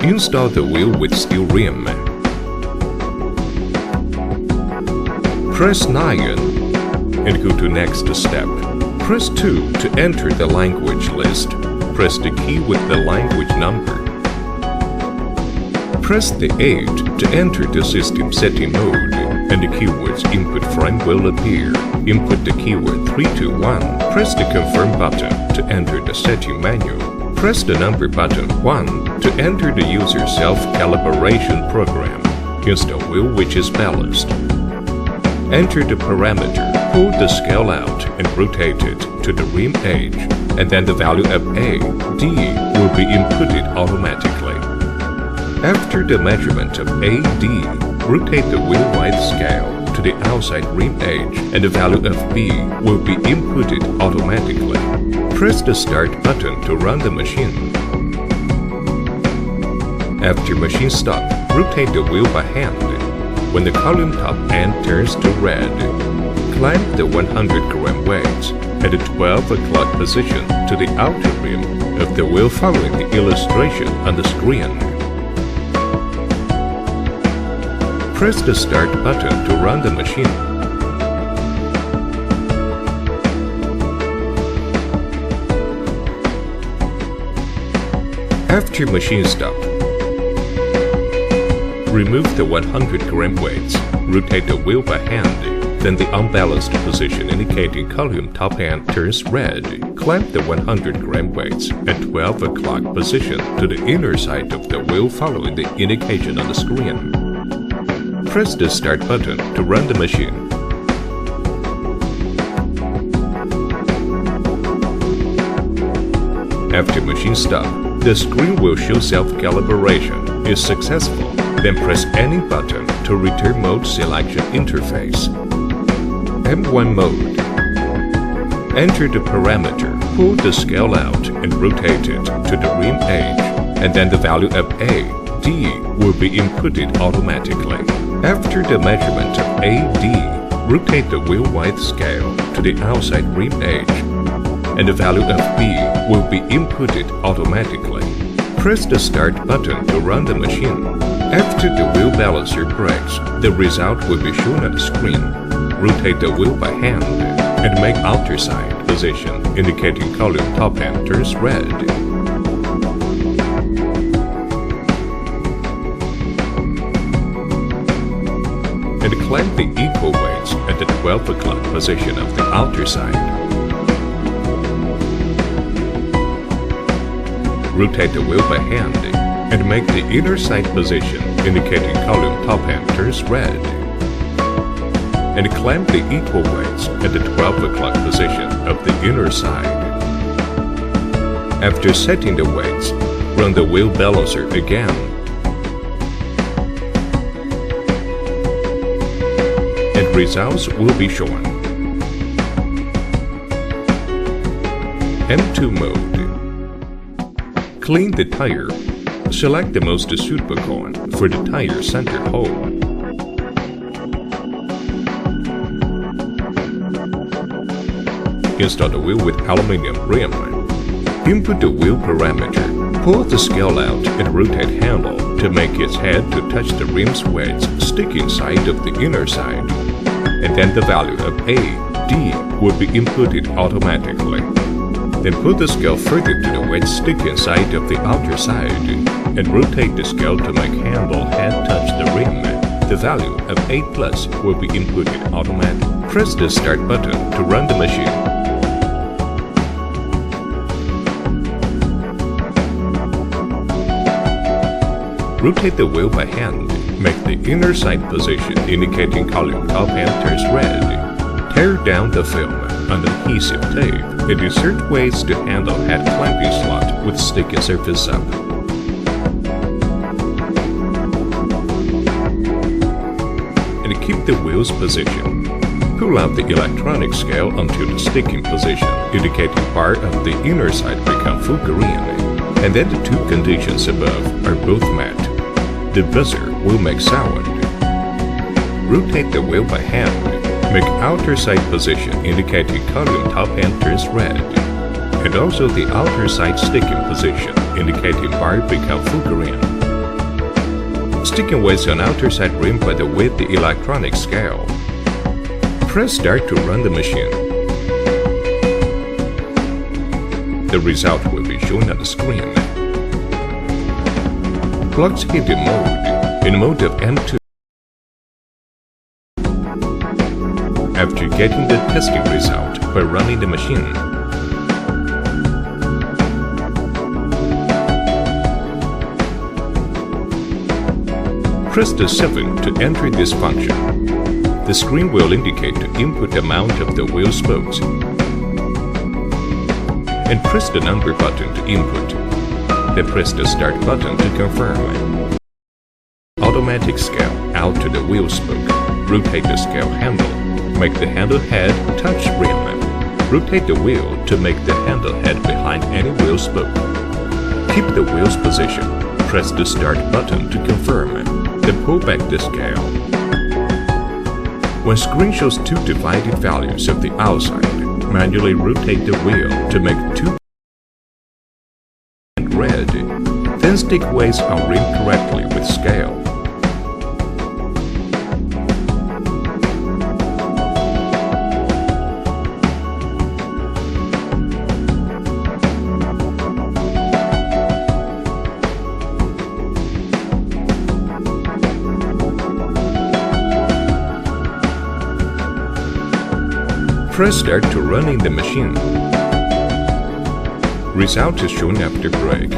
Install the wheel with steel rim. Press 9 and go to next step. Press 2 to enter the language list. Press the key with the language number. Press the 8 to enter the system setting mode, and the keyword's input frame will appear. Input the keyword 321. Press the confirm button to enter the setting menu. Press the number button 1 to enter the user's self-calibration program. Install wheel which is balanced. Enter the parameter. Pull the scale out and rotate it to the rim edge, and then the value of A, D will be inputted automatically. After the measurement of AD, rotate the wheel-wide scale to the outside rim edge, and the value of B will be inputted automatically. Press the Start button to run the machine. After machine stop, rotate the wheel by hand. When the column top end turns to red, clamp the 100-gram weights at the 12 o'clock position to the outer rim of the wheel following the illustration on the screen. Press the Start button to run the machine. After machine stop, remove the 100-gram weights, rotate the wheel by hand, then the unbalanced position indicating column top end turns red. Clamp the 100-gram weights at 12 o'clock position to the inner side of the wheel following the indication on the screen. Press the Start button to run the machine. After machine stop, the screen will show self-calibration is successful. Then press any button to return mode selection interface. M1 mode. Enter the parameter, pull the scale out and rotate it to the rim edge, and then the value of A, D will be inputted automatically. After the measurement of AD, rotate the wheel-wide scale to the outside rim edge, and the value of B will be inputted automatically. Press the Start button to run the machine. After the wheel balancer breaks, the result will be shown on the screen. Rotate the wheel by hand and make outer side position indicating column top end turns red. And clamp the equal weights at the 12 o'clock position of the outer side. Rotate the wheel by hand and make the inner side position indicating column top end turns red. And clamp the equal weights at the 12 o'clock position of the inner side. After setting the weights, run the wheel balancer again. And results will be shown. M2 mode. Clean the tire. Select the most suitable cone for the tire center hole. Install the wheel with aluminum rim. Input the wheel parameter. Pull the scale out and rotate handle to make its head to touch the rim's wedge sticking side of the inner side. And then the value of A, D will be inputted automatically. Then put the scale further to the wedge sticking side of the outer side and rotate the scale to make handle head touch the rim. The value of 8 plus will be inputted automatically. Press the Start button to run the machine. Rotate the wheel by hand. Make the inner side position indicating column top end turns red. Tear down the film on adhesive tape and insert weights to handle head clamping slot with sticky surface up. And keep the wheel's position. Pull out the electronic scale until the sticking position indicating part of the inner side become full green, and then the two conditions above are both met. The buzzer will make sound. Rotate the wheel by hand. Make outer side position indicating column top end turns red, and also the outer side sticking position indicating bar become full green. Sticking with an outer side rim but with the electronic scale. Press start to run the machine. The result will be shown on the screen. Plug heating mode in mode of M2. After getting the testing result by running the machine, press the 7 to enter this function. The screen will indicate the input amount of the wheel spokes. And press the number button to input. Then press the start button to confirm. Automatic scale out to the wheel spoke. Rotate the scale handle. Make the handle head touch rim. Rotate the wheel to make the handle head behind any wheel spoke. Keep the wheel's position. Press the start button to confirm. Then pull back the scale. When screen shows two divided values of the outside, manually rotate the wheel to make two and red. Then stick weights on rim correctly with scale. Press start to running the machine. Result is shown after brake.